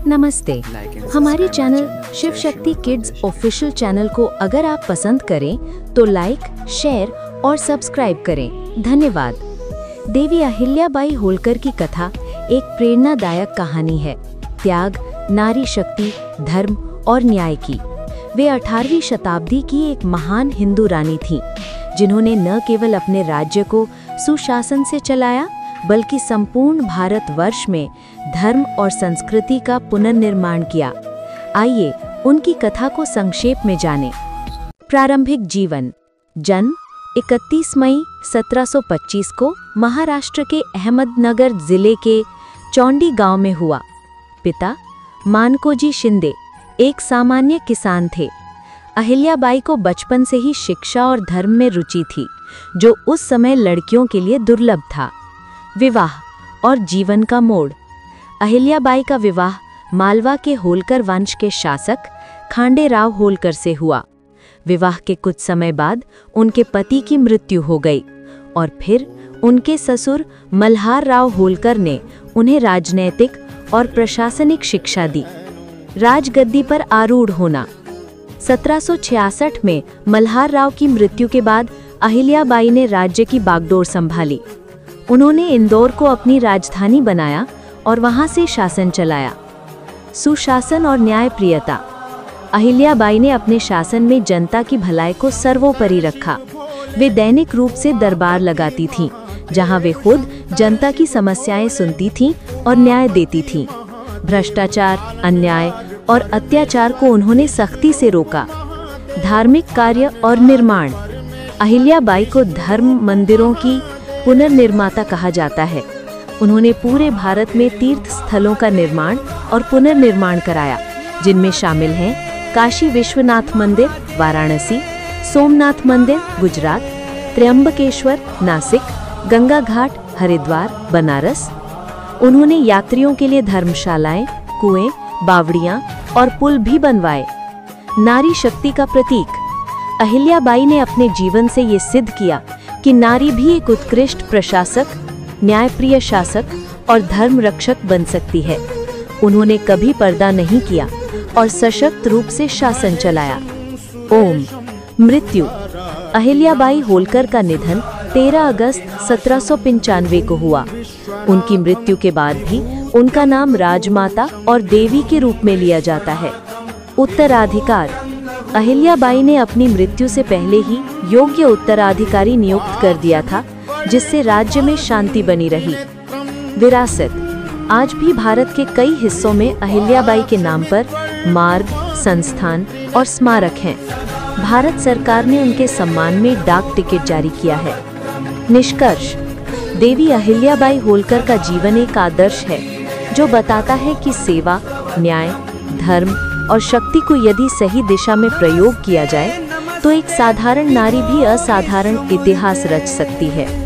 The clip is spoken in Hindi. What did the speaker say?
नमस्ते। हमारे channel Shiv Shakti kids official channel को अगर आप पसंद करें तो लाइक, शेयर और सब्सक्राइब करें। धन्यवाद। देवी अहिल्याबाई होलकर की कथा एक प्रेरणादायक कहानी है, त्याग, नारी शक्ति, धर्म और न्याय की। वे 18वीं शताब्दी की एक महान हिंदू रानी थीं, जिन्होंने न केवल अपने राज्य को सुशासन से चलाया, बल्कि संपूर्ण भारतवर्ष में धर्म और संस्कृति का पुनर्निर्माण किया। आइए उनकी कथा को संक्षेप में जानें। प्रारंभिक जीवन। जन्म 31 मई 1725 को महाराष्ट्र के अहमदनगर जिले के चौंडी गांव में हुआ। पिता मानकोजी शिंदे एक सामान्य किसान थे। अहिल्याबाई को बचपन से ही शिक्षा और धर्म में रुचि थी, जो उस समय लड़कियों के लिए दुर्लभ था। विवाह और जीवन का मोड़। अहिल्याबाई का विवाह मालवा के होलकर वंश के शासक खांडेराव होलकर से हुआ। विवाह के कुछ समय बाद उनके पति की मृत्यु हो गई और फिर उनके ससुर मल्हार राव होलकर ने उन्हें राजनैतिक और प्रशासनिक शिक्षा दी। राजगद्दी पर आरूढ़ होना। 1766 में मल्हार राव की मृत्यु के बाद अहिल्याबाई ने राज्य की बागडोर संभाली। उन्होंने इंदौर को अपनी राजधानी बनाया और वहां से शासन चलाया। सुशासन और न्यायप्रियता। अहिल्याबाई ने अपने शासन में जनता की भलाई को सर्वोपरि रखा। वे दैनिक रूप से दरबार लगाती थीं, जहां वे खुद जनता की समस्याएं सुनती थीं और न्याय देती थीं। भ्रष्टाचार, अन्याय और अत्याचार को उन्होंने सख्ती से रोका। धार्मिक कार्य और निर्माण। अहिल्याबाई को धर्म मंदिरों की पुनर्निर्माता कहा जाता है। उन्होंने पूरे भारत में तीर्थ स्थलों का निर्माण और पुनर्निर्माण कराया, जिनमें शामिल हैं काशी विश्वनाथ मंदिर वाराणसी, सोमनाथ मंदिर गुजरात, त्र्यंबकेश्वर नासिक, गंगा घाट हरिद्वार बनारस। उन्होंने यात्रियों के लिए धर्मशालाएं, कुएं, बावड़ियां और पुल भी बनवाए। नारी शक्ति का प्रतीक। अहिल्याबाई ने अपने जीवन से ये सिद्ध किया कि नारी भी एक उत्कृष्ट प्रशासक, न्यायप्रिय शासक और धर्म रक्षक बन सकती है। उन्होंने कभी पर्दा नहीं किया और सशक्त रूप से शासन चलाया। ओम। मृत्यु। अहिल्याबाई होलकर का निधन 13 अगस्त 1795 को हुआ। उनकी मृत्यु के बाद भी उनका नाम राजमाता और देवी के रूप में लिया जाता है। उत्तराधिकार। अहिल्याबाई ने अपनी मृत्यु से पहले ही योग्य उत्तराधिकारी नियुक्त कर दिया था, जिससे राज्य में शांति बनी रही। विरासत। आज भी भारत के कई हिस्सों में अहिल्याबाई के नाम पर मार्ग, संस्थान और स्मारक हैं। भारत सरकार ने उनके सम्मान में डाक टिकट जारी किया है। निष्कर्ष। देवी अहिल्याबाई होलकर का जीवन एक आदर्श है, जो बताता है कि सेवा, न्याय, धर्म और शक्ति को यदि सही दिशा में प्रयोग किया जाए तो एक साधारण नारी भी असाधारण इतिहास रच सकती है।